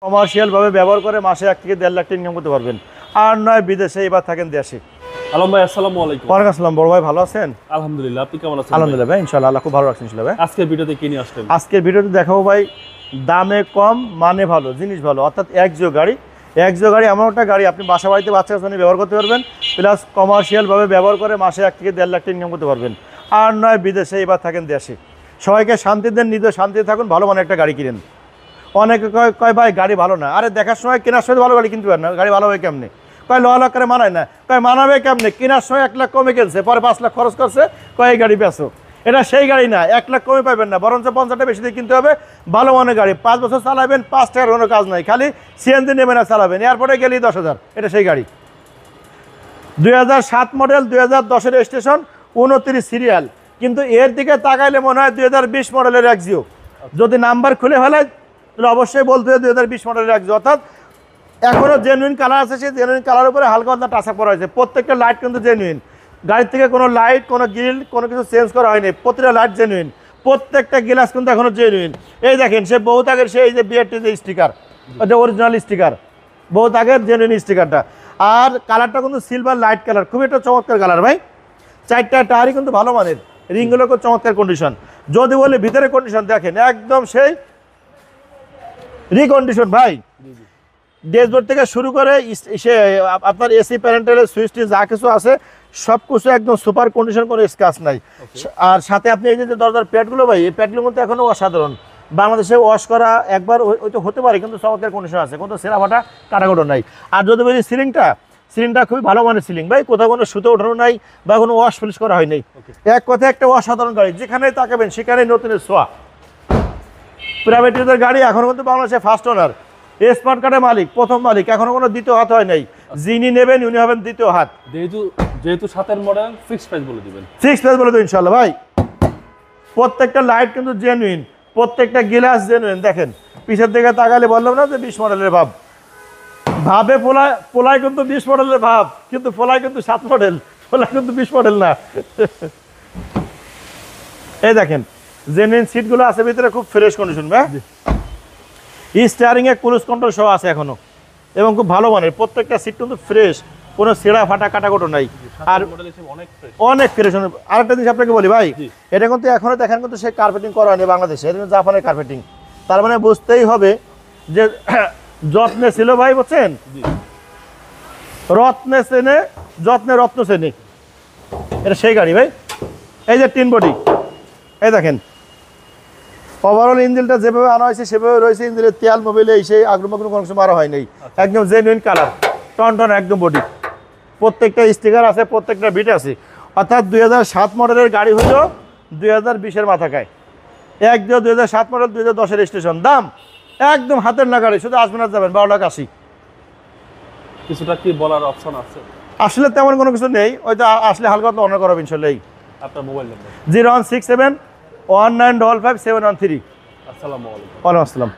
Commercial ভাবে ব্যবহার করে মাসে 1 থেকে 1.5 লাখ টাকা ইনকাম করতে পারবেন। আর নয় বিদেশে, এবার থাকেন দেশে। আলম ভাই আসসালামু আলাইকুম। ওয়ালাইকুম আসসালাম। বড় ভাই ভালো আছেন? আলহামদুলিল্লাহ, আপনি কেমন আছেন? আলহামদুলিল্লাহ ভাই, ইনশাআল্লাহ আল্লাহ খুব ভালো রাখছেন ইনশাআল্লাহ ভাই। আজকের ভিডিওতে কি নিয়ে আসলেন? আজকের ভিডিওতে দেখাবো ভাই দামে কম মানে ভালো, জিনিস ভালো, অর্থাৎ একজো গাড়ি। একজো গাড়ি এমন একটা গাড়ি আপনি বাসা বাড়িতে বাচ্চা কাছে ব্যবহার করতে পারবেন, প্লাস কমার্শিয়াল ভাবে ব্যবহার করে মাসে 1 থেকে 1.5 লাখ টাকা ইনকাম করতে পারবেন। আর নয় বিদেশে, এবার থাকেন দেশে। সবাইকে শান্তি দেন, নিজে শান্তিতে থাকুন, ভালো মানে একটা গাড়ি কিনেন। অনেকে কয় ভাই গাড়ি ভালো না। আরে দেখার সময় কেনার সময় ভালো গাড়ি কিনতে পারেন না, গাড়ি ভালো হবে কেমনে? কয় 9 লাখ করে মানায় না। কয় মানাবে কেমনে? কেনার সময় 1 লাখ কমে কিনছে, পরে 5 লাখ খরচ করছে, কয় এই গাড়ি বেচো। এটা সেই গাড়ি না, 1 লাখ কমে পাবেন না, বরঞ্চ 50টা বেশি দিয়ে কিনতে হবে। ভালো মানের গাড়ি 5 বছর চালাবেন, 5 টাকার কোনো কাজ নাই, খালি সিএনজি নেবেন আর চালাবেন, এয়ারপোর্টে গেলেই 10,000। এটা সেই গাড়ি। 2007 মডেল, 2010-এর রেজিস্ট্রেশন, 29 সিরিয়াল। কিন্তু এর দিকে তাকাইলে মনে হয় 2020 মডেলের একজিও। যদি নাম্বার খুলে ফেলে তাহলে অবশ্যই বলতে হবে 2020 মডেলের একজিও। অর্থাৎ এখনও জেনুইন কালার আছে, সেই জেনুইন কালারের উপরে হালকা হালকা টাচ আপ করা হয়েছে। প্রত্যেকটা লাইট কিন্তু জেনুইন, গাড়ির থেকে কোনো লাইট, কোনো গ্রিল, কোনো কিছু চেঞ্জ করা হয়নি। প্রতিটা লাইট জেনুইন, প্রত্যেকটা গ্লাস কিন্তু এখনও জেনুইন। এই দেখেন, সে বহুত আগের সেই যে বিআরটি যে স্টিকার, ওটা অরিজিনাল স্টিকার, বহুত আগের জেনুইন স্টিকারটা। আর কালারটা কিন্তু সিলভার লাইট কালার, খুবই একটা চমৎকার কালার ভাই। 4টা টায়ারই কিন্তু ভালো মানের, রিংগুলো খুব চমৎকার কন্ডিশন। যদি বলি ভিতরে কন্ডিশন দেখেন, একদম সেই রিকন্ডিশন ভাই। ড্যাশবোর্ড থেকে শুরু করে সে আপনার এসি প্যারেন্টালের সুইচটি যা কিছু আছে সব কিছু একদম সুপার কন্ডিশন, কোনো স্ক্র্যাচ নাই। আর সাথে আপনি এই যে দরজার প্যাডগুলো ভাই, এই প্যাডগুলো কিন্তু এখনও অসাধারণ। বাংলাদেশে ওয়াশ করা একবার হয়তো হতে পারে, কিন্তু চমৎকার কন্ডিশন আছে, কোনো সেরা ফাটা কাটাকুটো নাই। আর যদি বলি সিলিংটা খুবই ভালো মানের সিলিং ভাই, কোথাও কোনো সুতো ওঠানো নাই বা কোনো ওয়াশ ফিনিশ করা হয় নাই। এক কথায় একটা অসাধারণ গাড়ি, যেখানেই তাকাবেন সেখানেই নতুনের ছোঁয়া। প্রাইভেট ইউজার গাড়ি, এখন কিন্তু বাংলাদেশে ফার্স্ট ওনার, স্মার্ট কার্ডের মালিক, প্রথম মালিক, এখনো কোনো দ্বিতীয় হাত হয় নাই। যিনি নেবেন উনি হবেন দ্বিতীয় হাত। যেহেতু 7-এর মডেল, ফিক্সড প্রাইস বলে দিবেন। ফিক্সড প্রাইস বলে দেব ইনশাআল্লাহ ভাই। প্রত্যেকটা লাইট কিন্তু জেনুইন, প্রত্যেকটা গ্লাস জেনুইন। দেখেন পিছের দিকে তাকালে বললাম না যে 20 মডেলের ভাব, ভাবে পোলায় কিন্তু 20 মডেলের ভাব, কিন্তু পোলায় কিন্তু 7 মডেল, পোলায় কিন্তু 20 মডেল না। এই দেখেন জেনুইন সিটগুলো আছে ভিতরে, খুব ফ্রেশ কন্ডিশন ভাই। স্টিয়ারিং এ ক্রুজ কন্ট্রোল সহ আছে এখনো, এবং খুব ভালো মানের। প্রত্যেকটা সিট কিন্তু ফ্রেশ, কোনো ছেঁড়া ফাটা কাটাকুটো নাই। আর অনেক ফ্রেশ। আরেকটা জিনিস আপনাকে বলি ভাই, এটা কিন্তু এখনো দেখেন কিন্তু সে কার্পেটিং করা হয়নি বাংলাদেশে, এটা কিন্তু জাপানের কার্পেটিং। তার মানে বুঝতেই হবে যে যত্নে ছিল ভাই, বুঝছেন? রত্নে চেনে, যত্নে রত্ন চেনে, এটা সেই গাড়ি ভাই। এই যে টিন বডি, এই দেখেন ওভারঅল ইঞ্জিনটা যেভাবে আনা হয়েছে সেভাবে রয়েছে। ইঞ্জিনের তেল মোবিলে সেই আগ্রহ কোনো কিছু মারা হয় নাই, একদম জেনুইন কালার, টন একদম বডি। প্রত্যেকটা স্টিকার আছে, প্রত্যেকটা বিট আছে। অর্থাৎ 2007 মডেলের গাড়ি হলো 2020-এর মাথা খায়। 2007 মডেল, 2010-এর রেজিস্ট্রেশন। দাম একদম হাতের না গাড়ি, শুধু আসবেন যাবেন 12,80,000। কিছুটা কি বলার অপশন আছে? আসলে তেমন কোনো কিছু নেই, ওইটা আসলে হালকা অনার করাবেন ইনশাআল্লাহ। আপনার মোবাইল নাম্বার 0167 1955 713। আসসালামু আলাইকুম। ওয়ালাইকুম আসসালাম।